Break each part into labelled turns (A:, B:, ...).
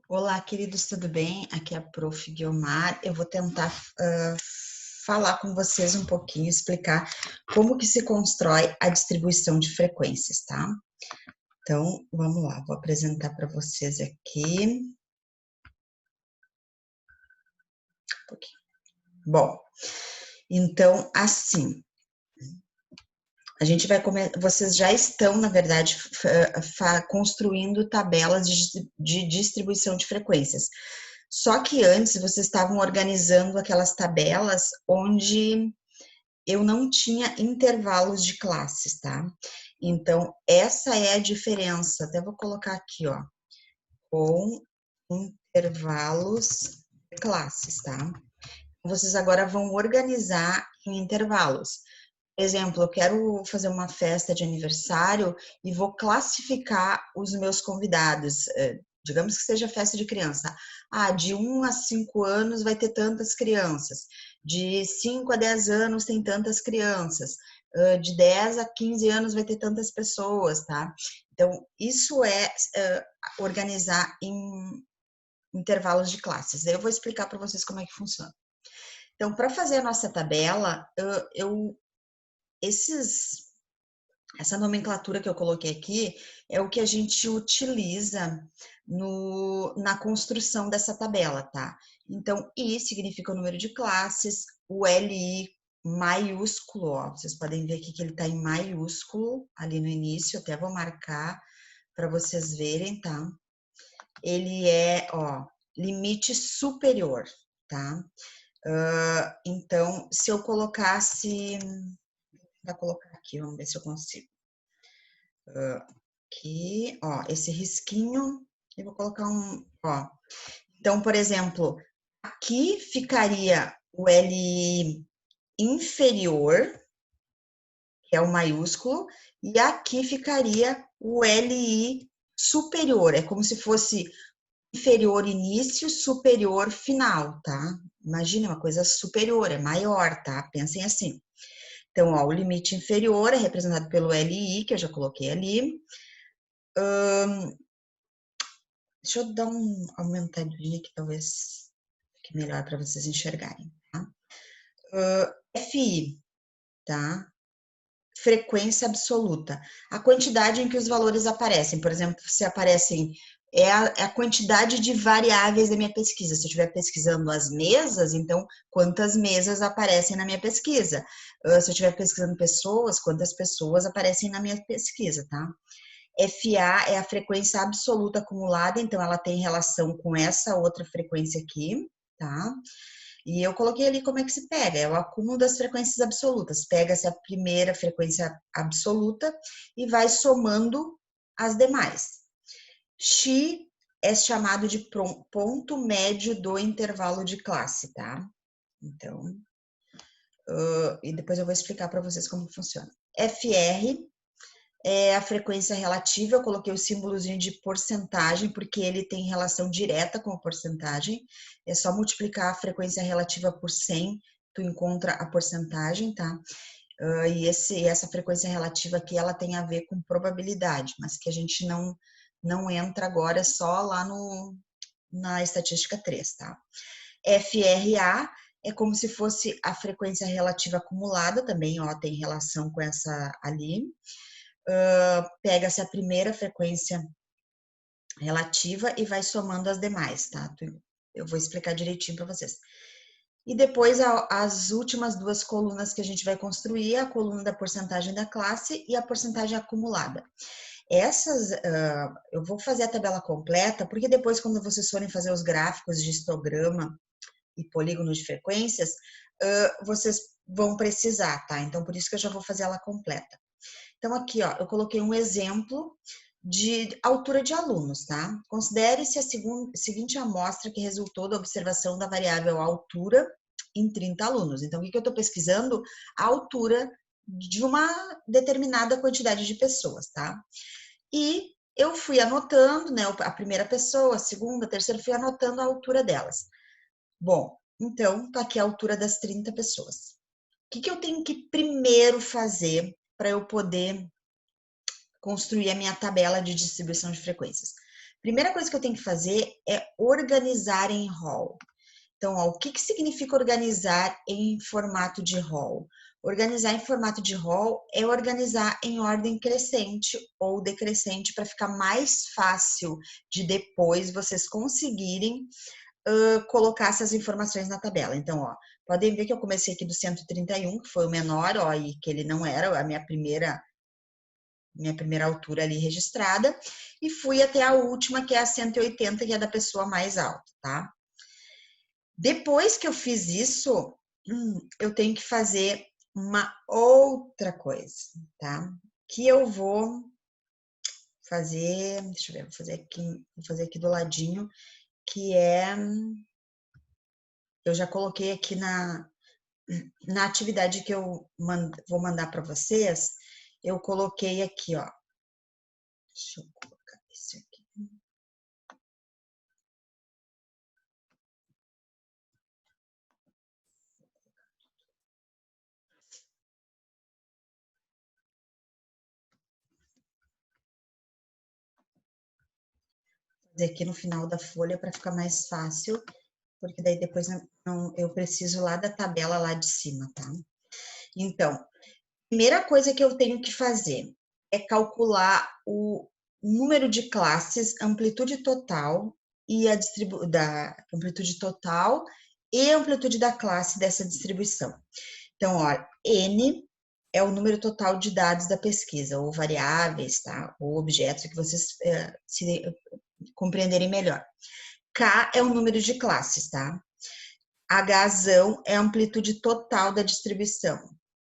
A: Olá, queridos, tudo bem? Aqui é a Prof. Guiomar. Eu vou tentar falar com vocês um pouquinho, explicar como que se constrói a distribuição de frequências, tá? Então, vamos lá, vou apresentar para vocês aqui um pouquinho. Bom, então, assim, a gente vai começar. Vocês já estão, na verdade, construindo tabelas de distribuição de frequências. Só que antes vocês estavam organizando aquelas tabelas onde eu não tinha intervalos de classes, tá? Então, essa é a diferença. Até vou colocar aqui, ó, com intervalos de classes, tá? Vocês agora vão organizar em intervalos. Por exemplo, eu quero fazer uma festa de aniversário e vou classificar os meus convidados. Digamos que seja festa de criança. Ah, de 1 a 5 anos vai ter tantas crianças. De 5 a 10 anos tem tantas crianças. De 10 a 15 anos vai ter tantas pessoas, tá? Então, isso é organizar em intervalos de classes. Eu vou explicar para vocês como é que funciona. Então, para fazer a nossa tabela, essa nomenclatura que eu coloquei aqui é o que a gente utiliza na construção dessa tabela, tá? Então, I significa o número de classes, o LI maiúsculo, ó, vocês podem ver aqui que ele tá em maiúsculo ali no início, até vou marcar para vocês verem, tá? Ele é, ó, limite superior, tá? Então, se eu colocasse, vou colocar aqui, vamos ver se eu consigo. Aqui, ó, esse risquinho, eu vou colocar ó. Então, por exemplo, aqui ficaria o L inferior, que é o maiúsculo, e aqui ficaria o LI superior, é como se fosse inferior início, superior final, tá? Imagina uma coisa superior, é maior, tá? Pensem assim. Então, ó, o limite inferior é representado pelo LI, que eu já coloquei ali. Deixa eu dar uma aumentadinha aqui, talvez fique melhor para vocês enxergarem, tá? FI, tá? Frequência absoluta. A quantidade em que os valores aparecem. Por exemplo, se aparecem... É a quantidade de variáveis da minha pesquisa. Se eu estiver pesquisando as mesas, então, quantas mesas aparecem na minha pesquisa? Se eu estiver pesquisando pessoas, quantas pessoas aparecem na minha pesquisa, tá? FA é a frequência absoluta acumulada, então ela tem relação com essa outra frequência aqui, tá? E eu coloquei ali como é que se pega, é o acúmulo das frequências absolutas. Pega-se a primeira frequência absoluta e vai somando as demais. X é chamado de ponto médio do intervalo de classe, tá? Então, e depois eu vou explicar para vocês como funciona. FR é a frequência relativa, eu coloquei o símbolozinho de porcentagem, porque ele tem relação direta com a porcentagem. É só multiplicar a frequência relativa por 100, tu encontra a porcentagem, tá? E essa frequência relativa aqui, ela tem a ver com probabilidade, mas que a gente não entra agora, é só lá na estatística 3, tá? FRA é como se fosse a frequência relativa acumulada, também, ó, tem relação com essa ali. Pega-se a primeira frequência relativa e vai somando as demais, tá? Eu vou explicar direitinho para vocês. E depois as últimas duas colunas que a gente vai construir, a coluna da porcentagem da classe e a porcentagem acumulada. Essas, eu vou fazer a tabela completa, porque depois quando vocês forem fazer os gráficos de histograma e polígono de frequências, vocês vão precisar, tá? Então, por isso que eu já vou fazer ela completa. Então, aqui, ó, eu coloquei um exemplo de altura de alunos, tá? Considere-se a seguinte amostra que resultou da observação da variável altura em 30 alunos. Então, o que eu estou pesquisando? A altura de uma determinada quantidade de pessoas, tá? E eu fui anotando, né, a primeira pessoa, a segunda, a terceira, fui anotando a altura delas. Bom, então, tá aqui a altura das 30 pessoas. O que eu tenho que primeiro fazer para eu poder construir a minha tabela de distribuição de frequências? Primeira coisa que eu tenho que fazer é organizar em rol. Então, ó, o que significa organizar em formato de rol? Organizar em formato de rol é organizar em ordem crescente ou decrescente para ficar mais fácil de depois vocês conseguirem colocar essas informações na tabela. Então, ó, podem ver que eu comecei aqui do 131, que foi o menor, ó, e que ele não era a minha primeira altura ali registrada, e fui até a última, que é a 180, que é da pessoa mais alta, tá? Depois que eu fiz isso, eu tenho que fazer uma outra coisa, tá? Que eu vou fazer, deixa eu ver, vou fazer aqui do ladinho, que é, eu já coloquei aqui na atividade que eu vou mandar para vocês, eu coloquei aqui, ó. Deixa eu colocar isso aqui. Fazer aqui no final da folha para ficar mais fácil, porque daí depois eu preciso lá da tabela lá de cima, tá? Então, primeira coisa que eu tenho que fazer é calcular o número de classes, amplitude total e da amplitude total e amplitude da classe dessa distribuição. Então, olha, N é o número total de dados da pesquisa, ou variáveis, tá? Ou objetos, que vocês se compreenderem melhor. K é o número de classes, tá? Hzão é a amplitude total da distribuição,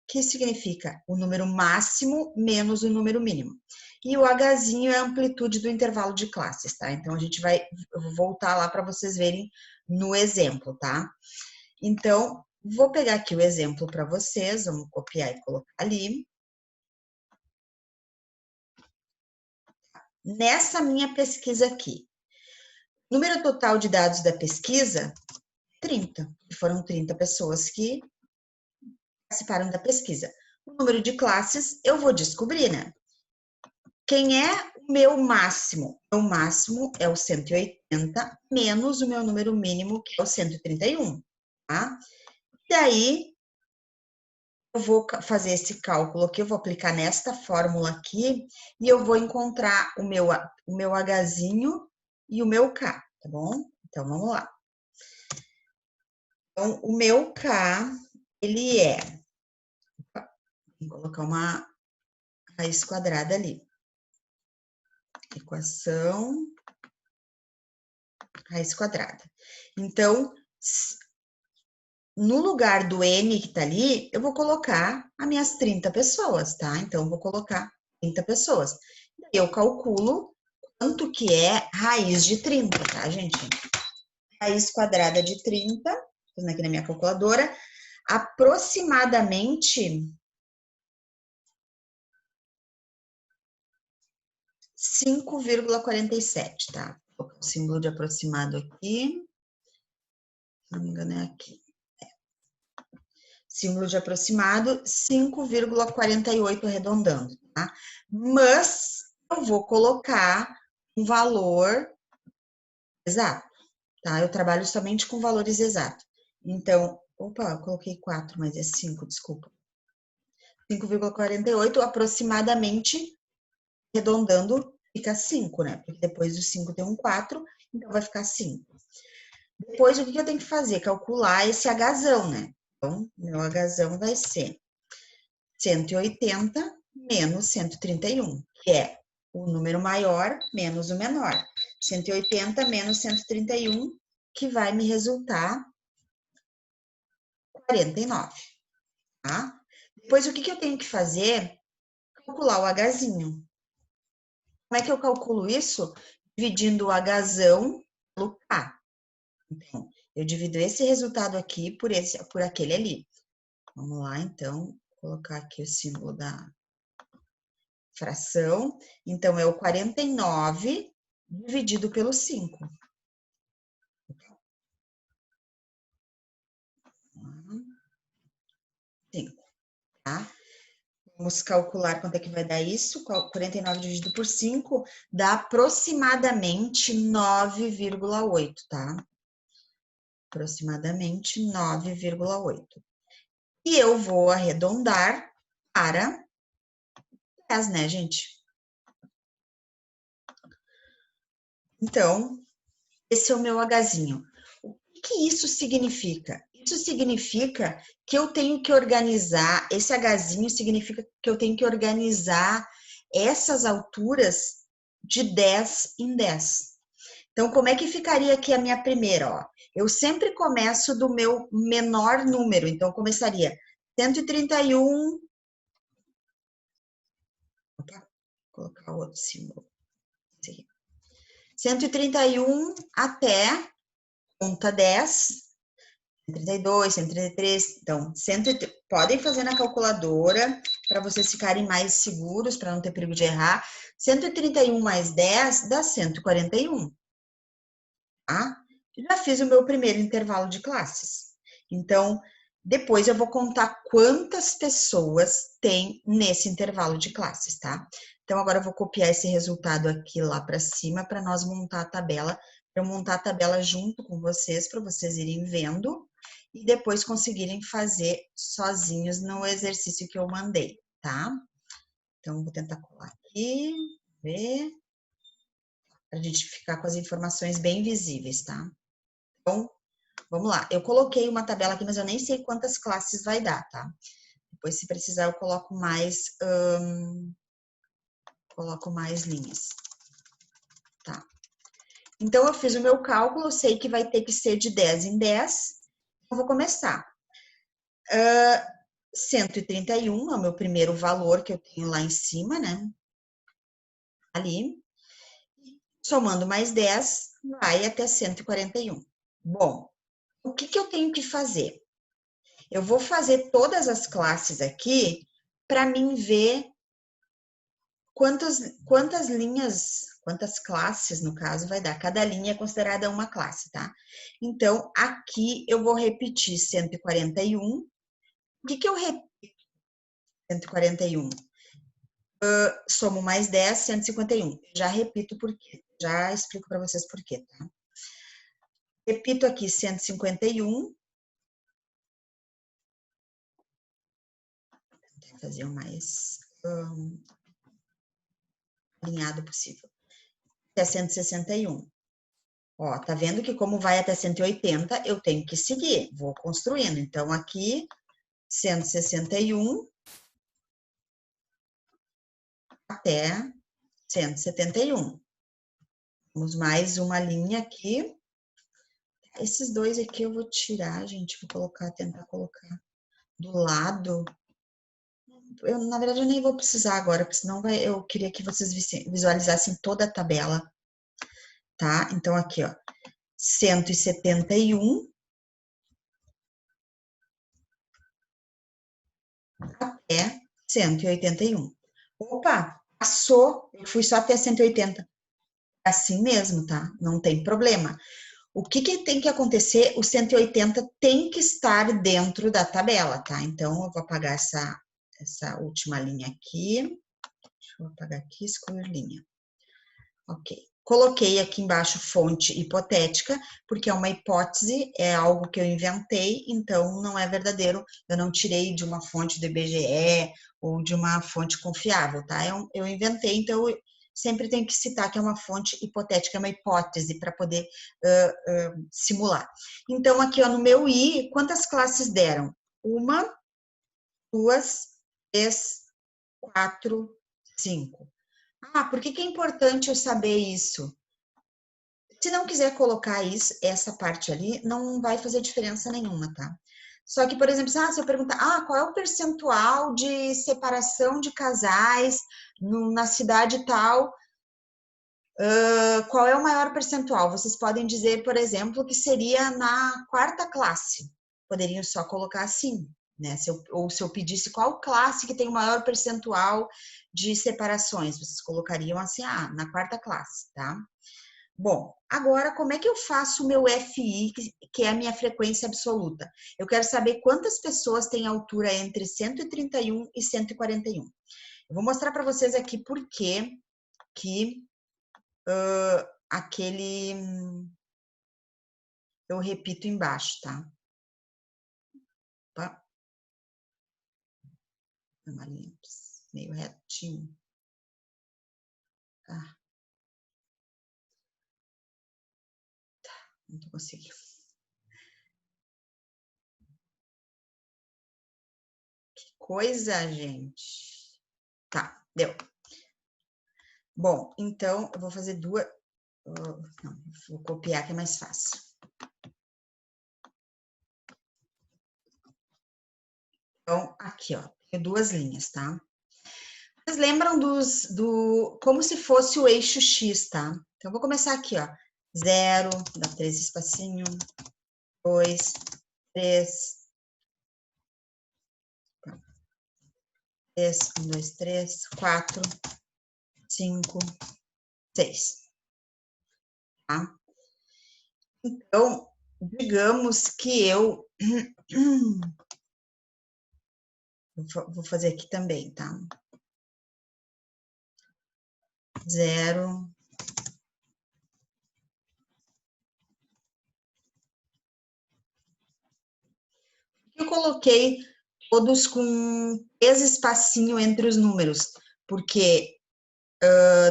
A: que significa o número máximo menos o número mínimo. E o Hzinho é a amplitude do intervalo de classes, tá? Então, eu vou voltar lá para vocês verem no exemplo, tá? Então, vou pegar aqui o exemplo para vocês, vamos copiar e colocar ali. Nessa minha pesquisa aqui, número total de dados da pesquisa, 30. Foram 30 pessoas que participaram da pesquisa. O número de classes eu vou descobrir, né? Quem é o meu máximo? O máximo é o 180 menos o meu número mínimo, que é o 131, tá? E aí, eu vou fazer esse cálculo aqui, eu vou aplicar nesta fórmula aqui e eu vou encontrar o meu Hzinho e o meu K, tá bom? Então, vamos lá. Então, o meu K, ele é... Vou colocar uma raiz quadrada ali. Equação raiz quadrada. Então, no lugar do N que tá ali, eu vou colocar as minhas 30 pessoas, tá? Então, eu vou colocar 30 pessoas. Eu calculo quanto que é raiz de 30, tá, gente? Raiz quadrada de 30, fazendo aqui na minha calculadora, aproximadamente 5,47, tá? Vou colocar o símbolo de aproximado aqui. Se não me engano, é aqui. Símbolo de aproximado, 5,48 arredondando, tá? Mas eu vou colocar um valor exato, tá? Eu trabalho somente com valores exatos. Então, opa, eu coloquei 4, mas é 5, desculpa. 5,48 aproximadamente, arredondando, fica 5, né? Porque depois do 5 tem um 4, então vai ficar 5. Depois, o que eu tenho que fazer? Calcular esse Hzão, né? Então, meu Hzão vai ser 180 menos 131, que é o número maior menos o menor. 180 menos 131, que vai me resultar 49, tá? Depois, o que eu tenho que fazer? Calcular o Hzinho. Como é que eu calculo isso? Dividindo o Hzão pelo K. Então, eu divido esse resultado aqui por aquele ali. Vamos lá, então, vou colocar aqui o símbolo da fração. Então, é o 49 dividido pelo 5. 5, tá? Vamos calcular quanto é que vai dar isso. 49 dividido por 5 dá aproximadamente 9,8, tá? Aproximadamente 9,8. E eu vou arredondar para 10, né, gente? Então, esse é o meu Hzinho. O que isso significa? Isso significa que eu tenho que organizar, esse Hzinho significa que eu tenho que organizar essas alturas de 10 em 10. Então, como é que ficaria aqui a minha primeira? Ó? Eu sempre começo do meu menor número, então começaria 131. Opa, vou colocar outro símbolo. 131 até conta 10. 132, 133, então, podem fazer na calculadora para vocês ficarem mais seguros, para não ter perigo de errar. 131 mais 10 dá 141, tá? Já fiz o meu primeiro intervalo de classes. Então, depois eu vou contar quantas pessoas tem nesse intervalo de classes, tá? Então, agora eu vou copiar esse resultado aqui lá para cima para nós montar a tabela, para eu montar a tabela junto com vocês, para vocês irem vendo e depois conseguirem fazer sozinhos no exercício que eu mandei, tá? Então, vou tentar colar aqui, ver, para a gente ficar com as informações bem visíveis, tá? Então, vamos lá. Eu coloquei uma tabela aqui, mas eu nem sei quantas classes vai dar, tá? Depois, se precisar, eu coloco mais linhas, tá? Então, eu fiz o meu cálculo, eu sei que vai ter que ser de 10 em 10. Eu vou começar. 131 é o meu primeiro valor que eu tenho lá em cima, né? Ali. Somando mais 10, vai até 141. Bom, o que eu tenho que fazer? Eu vou fazer todas as classes aqui para mim ver quantas linhas, quantas classes, no caso, vai dar. Cada linha é considerada uma classe, tá? Então, aqui eu vou repetir 141. O que eu repito? 141. Somo mais 10, 151. Já repito por quê. Já explico para vocês por quê, tá? Repito aqui 151. Vou fazer o mais alinhado possível. Até 161. Ó, tá vendo que como vai até 180, eu tenho que seguir. Vou construindo. Então, aqui, 161 até 171. Vamos mais uma linha aqui. Esses dois aqui eu vou tirar, gente. Vou colocar, tentar colocar do lado. Na verdade, eu nem vou precisar agora, porque senão eu queria que vocês visualizassem toda a tabela, tá? Então, aqui, ó, 171 até 181. Opa, passou, eu fui só até 180. É assim mesmo, tá? Não tem problema. O que tem que acontecer? O 180 tem que estar dentro da tabela, tá? Então, eu vou apagar essa última linha aqui. Deixa eu apagar aqui, excluir linha. Ok. Coloquei aqui embaixo fonte hipotética, porque é uma hipótese, é algo que eu inventei, então não é verdadeiro. Eu não tirei de uma fonte do IBGE ou de uma fonte confiável, tá? Eu inventei, então eu sempre tenho que citar que é uma fonte hipotética, é uma hipótese para poder simular. Então, aqui ó, no meu I, quantas classes deram? 1, 2, 3, 4, 5. Ah, por que é importante eu saber isso? Se não quiser colocar essa parte ali, não vai fazer diferença nenhuma, tá? Só que, por exemplo, se eu perguntar, qual é o percentual de separação de casais na cidade tal, qual é o maior percentual? Vocês podem dizer, por exemplo, que seria na 4ª classe. Poderiam só colocar assim, né? Ou se eu pedisse qual classe que tem o maior percentual de separações, vocês colocariam assim, na 4ª classe, tá? Bom, agora como é que eu faço o meu FI, que é a minha frequência absoluta? Eu quero saber quantas pessoas têm altura entre 131 e 141. Eu vou mostrar para vocês aqui por que aquele... Eu repito embaixo, tá? Opa. Uma linha meio retinho. Ah, não tô conseguindo. Que coisa, gente. Tá, deu. Bom, então eu vou fazer duas... Não, vou copiar que é mais fácil. Então, aqui, ó, tem duas linhas, tá? Vocês lembram como se fosse o eixo X, tá? Então, eu vou começar aqui, ó. 0, dá 3 espacinho, 2, 3, 3, 1, 2, 3, 4, 5, 6, tá? Então, digamos que eu vou fazer aqui também, tá? 0, eu coloquei todos com 3 espacinho entre os números, porque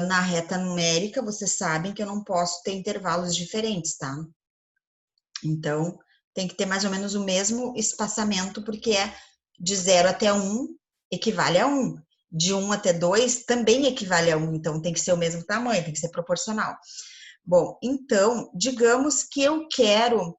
A: na reta numérica, vocês sabem que eu não posso ter intervalos diferentes, tá? Então, tem que ter mais ou menos o mesmo espaçamento, porque é de 0 até 1 equivale a 1. De 1 até 2 também equivale a 1, então tem que ser o mesmo tamanho, tem que ser proporcional. Bom, então, digamos que eu quero...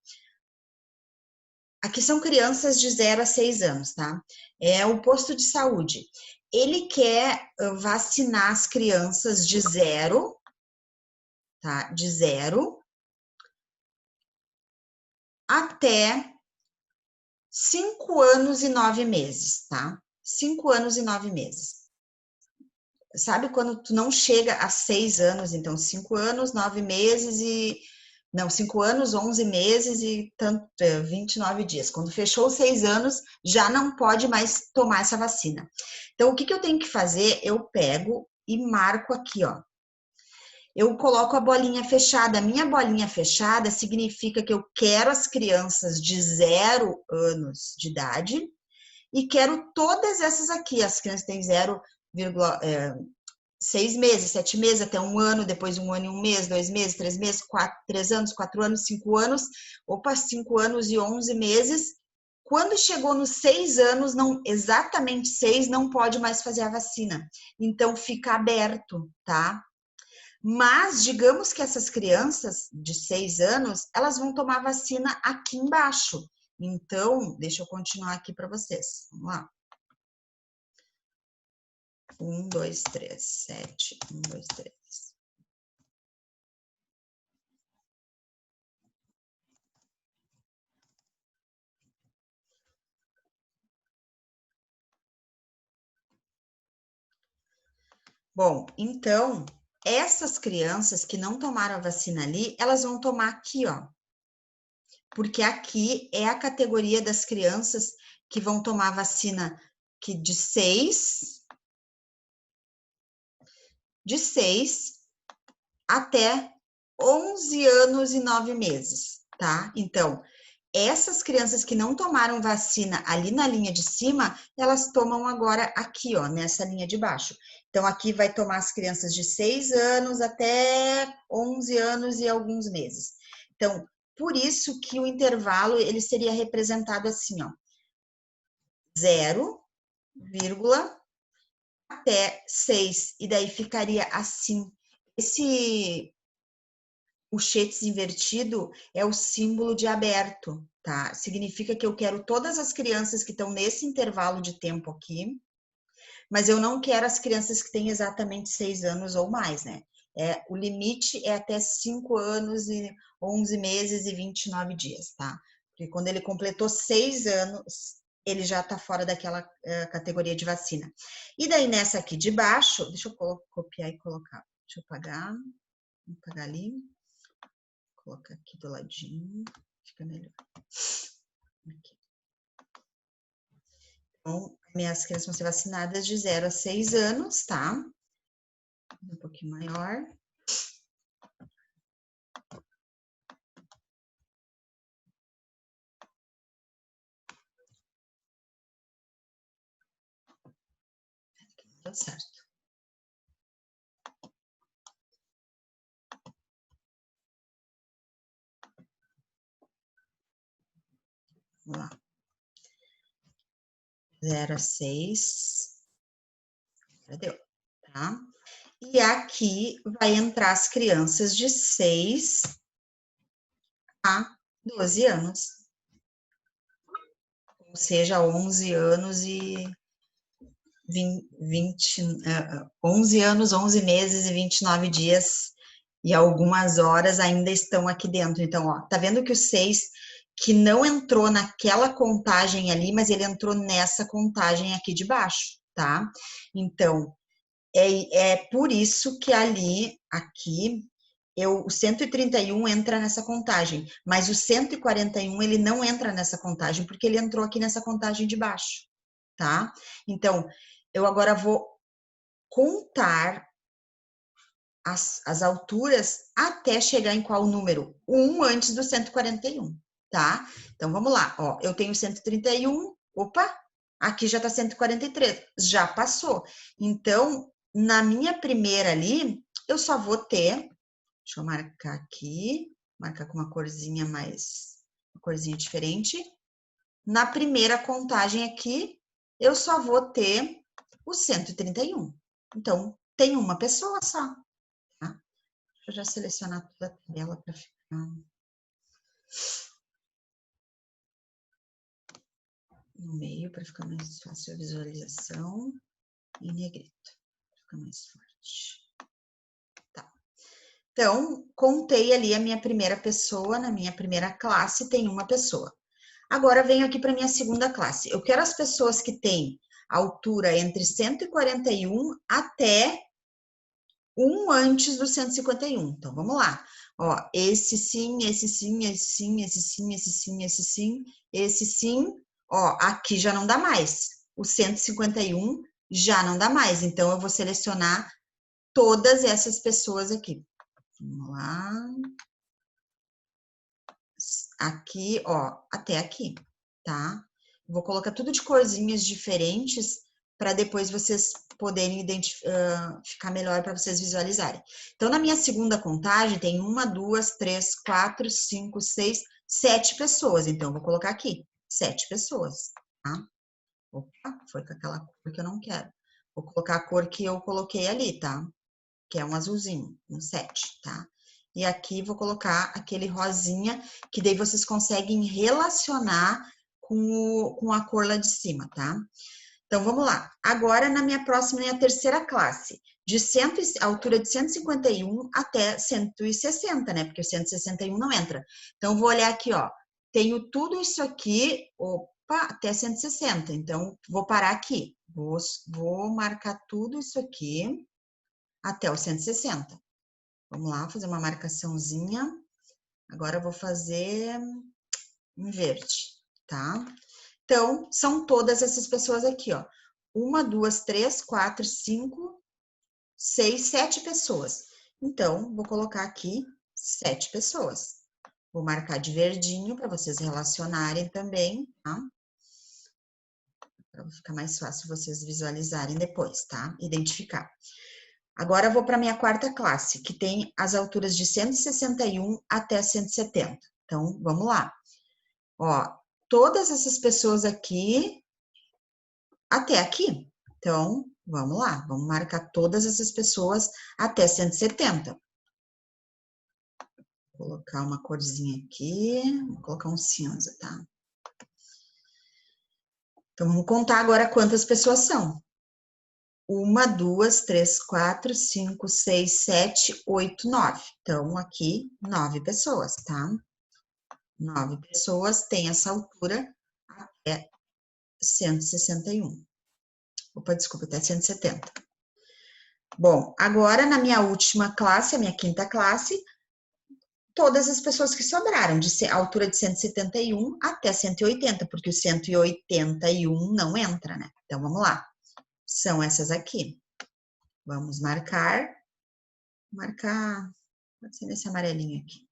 A: Aqui são crianças de 0 a 6 anos, tá? É o posto de saúde. Ele quer vacinar as crianças de 0, tá? De 0 até 5 anos e 9 meses, tá? 5 anos e 9 meses. Sabe quando tu não chega a 6 anos, então 5 anos, 9 meses e... Não, 5 anos, 11 meses e 29 dias. Quando fechou os 6 anos, já não pode mais tomar essa vacina. Então, o que eu tenho que fazer? Eu pego e marco aqui, ó. Eu coloco a bolinha fechada. A minha bolinha fechada significa que eu quero as crianças de 0 anos de idade e quero todas essas aqui. As crianças têm 6 meses, 7 meses, até 1 ano, depois 1 ano e 1 mês, 2 meses, 3 meses, 3 anos, 4 anos, 5 anos, 5 anos e 11 meses. Quando chegou nos 6 anos, não, exatamente 6, não pode mais fazer a vacina. Então, fica aberto, tá? Mas, digamos que essas crianças de 6 anos, elas vão tomar vacina aqui embaixo. Então, deixa eu continuar aqui para vocês. Vamos lá. 1, 2, 3, 7, 1, 2, 3. Bom, então, essas crianças que não tomaram a vacina ali, elas vão tomar aqui, ó. Porque aqui é a categoria das crianças que vão tomar vacina que de 6 até 11 anos e 9 meses, tá? Então, essas crianças que não tomaram vacina ali na linha de cima, elas tomam agora aqui, ó, nessa linha de baixo. Então, aqui vai tomar as crianças de 6 anos até 11 anos e alguns meses. Então, por isso que o intervalo, ele seria representado assim, ó. 0, até 6. E daí ficaria assim. O chetes invertido é o símbolo de aberto, tá? Significa que eu quero todas as crianças que estão nesse intervalo de tempo aqui, mas eu não quero as crianças que têm exatamente 6 anos ou mais, né? O limite é até 5 anos e 11 meses e 29 dias, tá? Porque quando ele completou 6 anos, ele já tá fora daquela categoria de vacina. E daí nessa aqui de baixo, deixa eu copiar e colocar. Deixa eu apagar ali. colocar aqui do ladinho, fica melhor. Aqui. Então, minhas crianças vão ser vacinadas de 0 a 6 anos, tá? Um pouquinho maior. Deu certo. Vamos lá. 0 a 6. Já deu, tá? E aqui vai entrar as crianças de 6 a 12 anos. Ou seja, 11 anos e 11 anos, 11 meses e 29 dias e algumas horas ainda estão aqui dentro. Então, ó, tá vendo que o 6, que não entrou naquela contagem ali, mas ele entrou nessa contagem aqui de baixo, tá? Então, é por isso que ali, aqui, o 131 entra nessa contagem, mas o 141 ele não entra nessa contagem, porque ele entrou aqui nessa contagem de baixo, tá? Então, eu agora vou contar as alturas até chegar em qual número? 1 antes do 141, tá? Então, vamos lá, ó, eu tenho 131, opa, aqui já tá 143, já passou. Então, na minha primeira ali, eu só vou ter, deixa eu marcar aqui, marcar com uma corzinha uma corzinha diferente. Na primeira contagem aqui, eu só vou ter o 131. Então, tem uma pessoa só, tá? Deixa eu já selecionar toda a tabela para ficar no meio, para ficar mais fácil a visualização. Em negrito, para ficar mais forte. Tá. Então, contei ali a minha primeira pessoa, na minha primeira classe tem uma pessoa. Agora, venho aqui para minha segunda classe. Eu quero as pessoas que têm altura entre 141 até 1 antes do 151. Então, vamos lá. Ó, esse sim, esse sim, esse sim, esse sim, esse sim, esse sim, esse sim. Ó, aqui já não dá mais. O 151 já não dá mais. Então, eu vou selecionar todas essas pessoas aqui. Vamos lá. Aqui, ó, até aqui, tá? Vou colocar tudo de corzinhas diferentes para depois vocês poderem ficar melhor para vocês visualizarem. Então, na minha segunda contagem, tem 1, 2, 3, 4, 5, 6, 7 pessoas. Então, vou colocar aqui, 7 pessoas, tá? Opa, foi com aquela cor que eu não quero. Vou colocar a cor que eu coloquei ali, tá? Que é um azulzinho, um 7, tá? E aqui vou colocar aquele rosinha, que daí vocês conseguem relacionar com a cor lá de cima, tá? Então, vamos lá. Agora, na minha próxima, minha terceira classe, altura de 151 até 160, né? Porque o 161 não entra. Então, vou olhar aqui, ó. Tenho tudo isso aqui, opa, até 160. Então, vou parar aqui. Vou marcar tudo isso aqui até o 160. Vamos lá, fazer uma marcaçãozinha. Agora eu vou fazer em verde, tá? Então, são todas essas pessoas aqui, ó. 1, 2, 3, 4, 5, 6, 7 pessoas. Então, vou colocar aqui 7 pessoas. Vou marcar de verdinho para vocês relacionarem também, tá? Para ficar mais fácil vocês visualizarem depois, tá? Identificar. Agora, eu vou para a minha quarta classe, que tem as alturas de 161 até 170. Então, vamos lá. Ó, todas essas pessoas aqui, até aqui. Então, vamos lá. Vamos marcar todas essas pessoas até 170. Vou colocar uma corzinha aqui. Vou colocar um cinza, tá? Então, vamos contar agora quantas pessoas são. 1, 2, 3, 4, 5, 6, 7, 8, 9. Então, aqui, 9 pessoas, tá? 9 pessoas têm essa altura até 161. Opa, desculpa, até 170. Bom, agora na minha última classe, a minha quinta classe, todas as pessoas que sobraram, a altura de 171 até 180, porque o 181 não entra, né? Então, vamos lá. São essas aqui. Vamos marcar, pode ser nesse amarelinho aqui.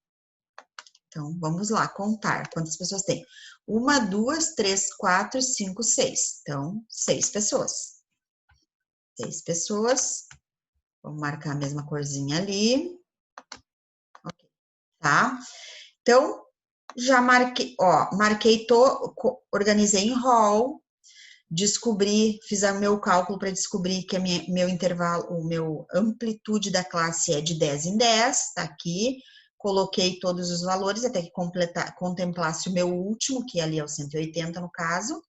A: Então, vamos lá, contar quantas pessoas tem. 1, 2, 3, 4, 5, 6. Então, 6 pessoas. 6 pessoas. Vamos marcar a mesma corzinha ali. Ok, tá? Então, já marquei, ó, organizei em rol, fiz o meu cálculo para descobrir que meu intervalo, o meu amplitude da classe é de 10 em 10, tá aqui. Coloquei todos os valores até que contemplasse o meu último, que ali é o 180 no caso,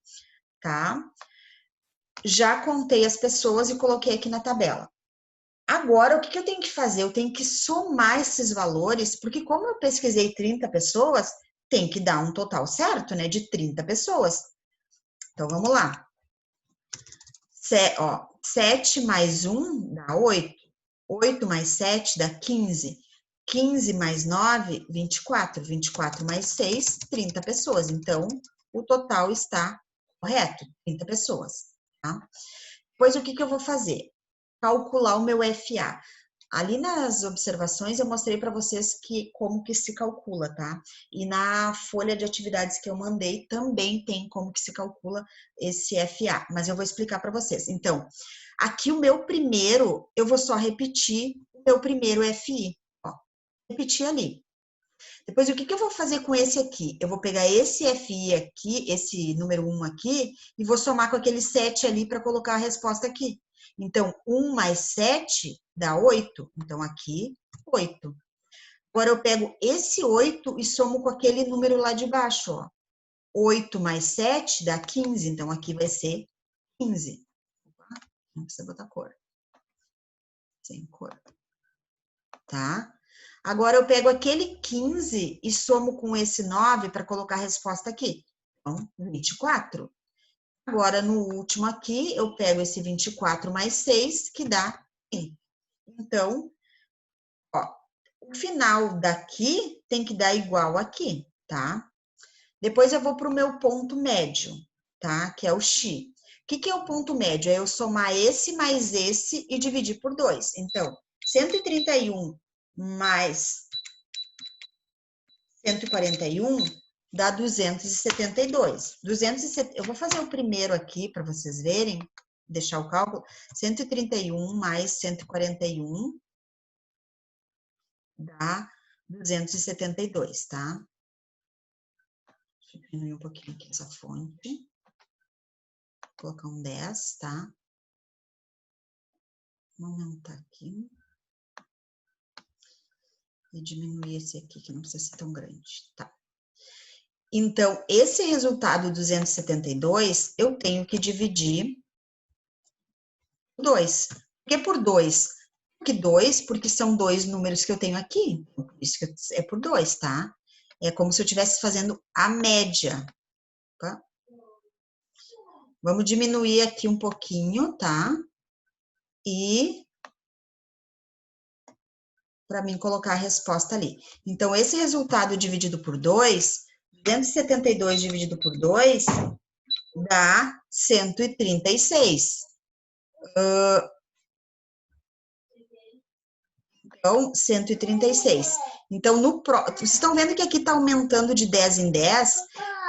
A: tá? Já contei as pessoas e coloquei aqui na tabela. Agora, o que eu tenho que fazer? Eu tenho que somar esses valores, porque como eu pesquisei 30 pessoas, tem que dar um total certo, né? De 30 pessoas. Então, vamos lá. 7 mais 1 dá 8. 8 mais 7 dá 15. 15 mais 9, 24. 24 mais 6, 30 pessoas. Então, o total está correto, 30 pessoas, tá? Depois, o que eu vou fazer? Calcular o meu FA. Ali nas observações eu mostrei para vocês como que se calcula, tá? E na folha de atividades que eu mandei também tem como que se calcula esse FA, mas eu vou explicar para vocês. Então, aqui o meu primeiro, eu vou só repetir o meu primeiro FI, ó. Repetir ali. Depois, o que eu vou fazer com esse aqui? Eu vou pegar esse FI aqui, esse número 1 aqui, e vou somar com aquele 7 ali para colocar a resposta aqui. Então, 1 mais 7 dá 8. Então, aqui, 8. Agora, eu pego esse 8 e somo com aquele número lá de baixo, ó. 8 mais 7 dá 15. Então, aqui vai ser 15. Não precisa botar cor. Sem cor. Tá? Agora, eu pego aquele 15 e somo com esse 9 para colocar a resposta aqui. Então, 24. Agora, no último aqui, eu pego esse 24 mais 6, que dá 1. Então, ó, o final daqui tem que dar igual aqui, tá? Depois eu vou para o meu ponto médio, tá? Que é o x. O que é o ponto médio? É eu somar esse mais esse e dividir por 2. Então, 131 mais 141 dá 272. Eu vou fazer o primeiro aqui para vocês verem, deixar o cálculo. 131 mais 141 dá 272, tá? Deixa eu diminuir um pouquinho aqui essa fonte. Vou colocar um 10, tá? Vou aumentar aqui. E diminuir esse aqui, que não precisa ser tão grande, tá? Então, esse resultado 272, eu tenho que dividir por 2. Por que por 2? Porque 2, porque são dois números que eu tenho aqui. Por isso que é por 2, tá? É como se eu estivesse fazendo a média, tá? Vamos diminuir aqui um pouquinho, tá? E para mim colocar a resposta ali. Então, esse resultado dividido por 2, 272 dividido por 2, dá 136. Então, 136. Então, vocês estão vendo que aqui está aumentando de 10 em 10?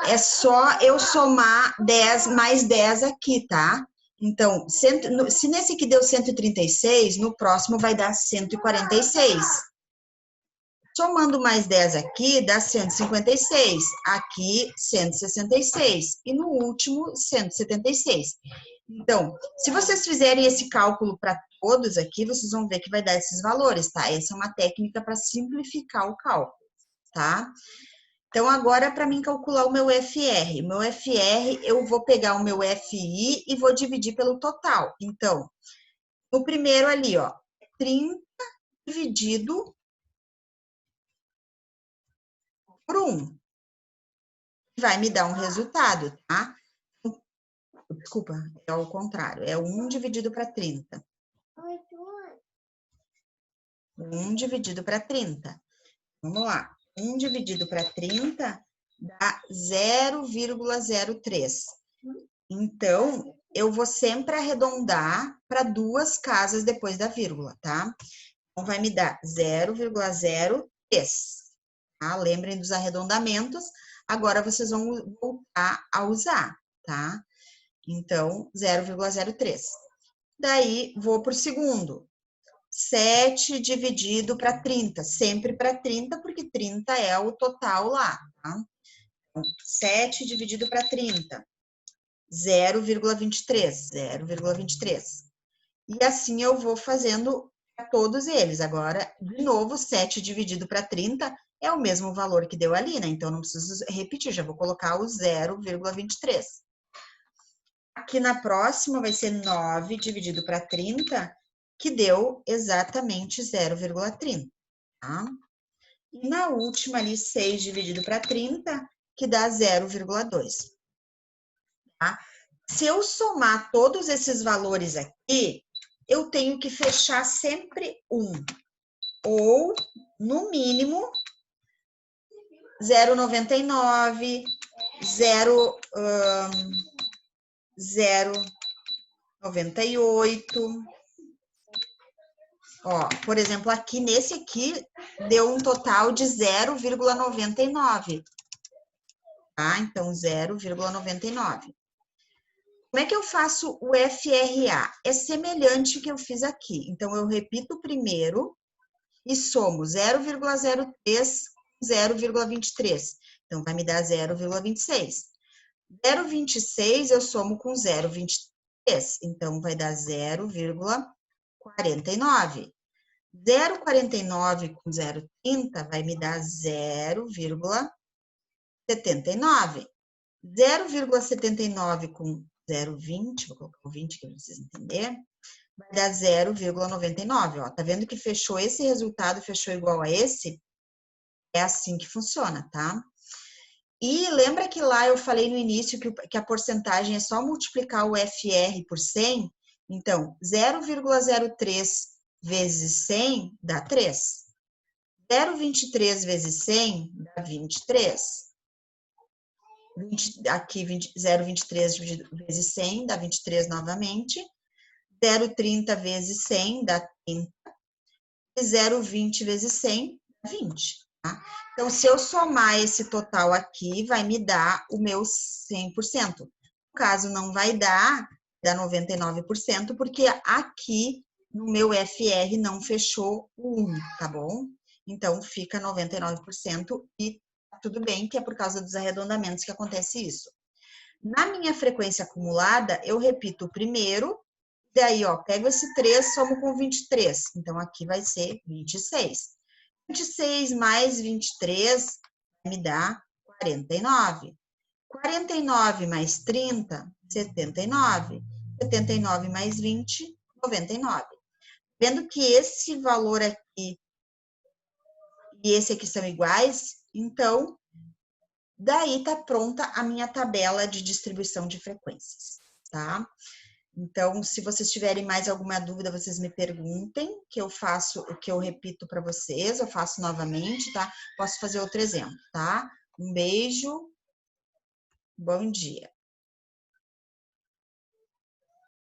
A: É só eu somar 10 mais 10 aqui, tá? Então, se nesse aqui deu 136, no próximo vai dar 146. Somando mais 10 aqui, dá 156. Aqui, 166. E no último, 176. Então, se vocês fizerem esse cálculo para todos aqui, vocês vão ver que vai dar esses valores, tá? Essa é uma técnica para simplificar o cálculo, tá? Então, agora, para mim calcular o meu FR. O meu FR, eu vou pegar o meu FI e vou dividir pelo total. Então, no primeiro ali, ó, 30 dividido por 1. Vai me dar um resultado, tá? Desculpa, é ao contrário. É 1 dividido para 30. 1 dividido para 30. Vamos lá. 1 dividido para 30 dá 0,03. Então, eu vou sempre arredondar para 2 casas depois da vírgula, tá? Então, vai me dar 0,03. Tá? Lembrem dos arredondamentos. Agora, vocês vão voltar a usar, tá? Então, 0,03. Daí, vou para o segundo. 7 dividido para 30. Sempre para 30, porque 30 é o total lá, tá? Então, 7 dividido para 30. 0,23. 0,23. E assim eu vou fazendo para todos eles. Agora, de novo, 7 dividido para 30 é o mesmo valor que deu ali, né? Então, não preciso repetir, já vou colocar o 0,23. Aqui na próxima vai ser 9 dividido para 30, que deu exatamente 0,30, tá? E na última ali, 6 dividido para 30, que dá 0,2, tá? Se eu somar todos esses valores aqui, eu tenho que fechar sempre um, ou, no mínimo, 0,99, 0,98. Ó, por exemplo, aqui nesse aqui deu um total de 0,99, tá? Então, 0,99. Como é que eu faço o FRA? É semelhante ao que eu fiz aqui. Então, eu repito o primeiro e somo 0,03 com 0,23. Então, vai me dar 0,26. 0,26 eu somo com 0,23. Então, vai dar 0,49. 0,49 com 0,30 vai me dar 0,79. 0,79 com 0,20, vou colocar o 20 para vocês entenderem, vai dar 0,99. Ó, tá vendo que fechou esse resultado, fechou igual a esse? É assim que funciona, tá? E lembra que lá eu falei no início que a porcentagem é só multiplicar o FR por 100? Então, 0,03 vezes 100 dá 3. 0,23 vezes 100 dá 23. Aqui, 0,23 vezes 100 dá 23 novamente. 0,30 vezes 100 dá 30. E 0,20 vezes 100 dá 20. Tá? Então, se eu somar esse total aqui, vai me dar o meu 100%. No caso, não vai dar, dá 99%, porque aqui no meu FR não fechou o 1, tá bom? Então, fica 99% e tudo bem, que é por causa dos arredondamentos que acontece isso. Na minha frequência acumulada, eu repito o primeiro, daí, ó, pego esse 3, somo com 23. Então, aqui vai ser 26. 26 mais 23 me dá 49. 49 mais 30, 79. 79 mais 20, 99. Vendo que esse valor aqui e esse aqui são iguais, então, daí tá pronta a minha tabela de distribuição de frequências, tá? Então, se vocês tiverem mais alguma dúvida, vocês me perguntem, que eu faço, o que eu repito para vocês, eu faço novamente, tá? Posso fazer outro exemplo, tá? Um beijo, bom dia.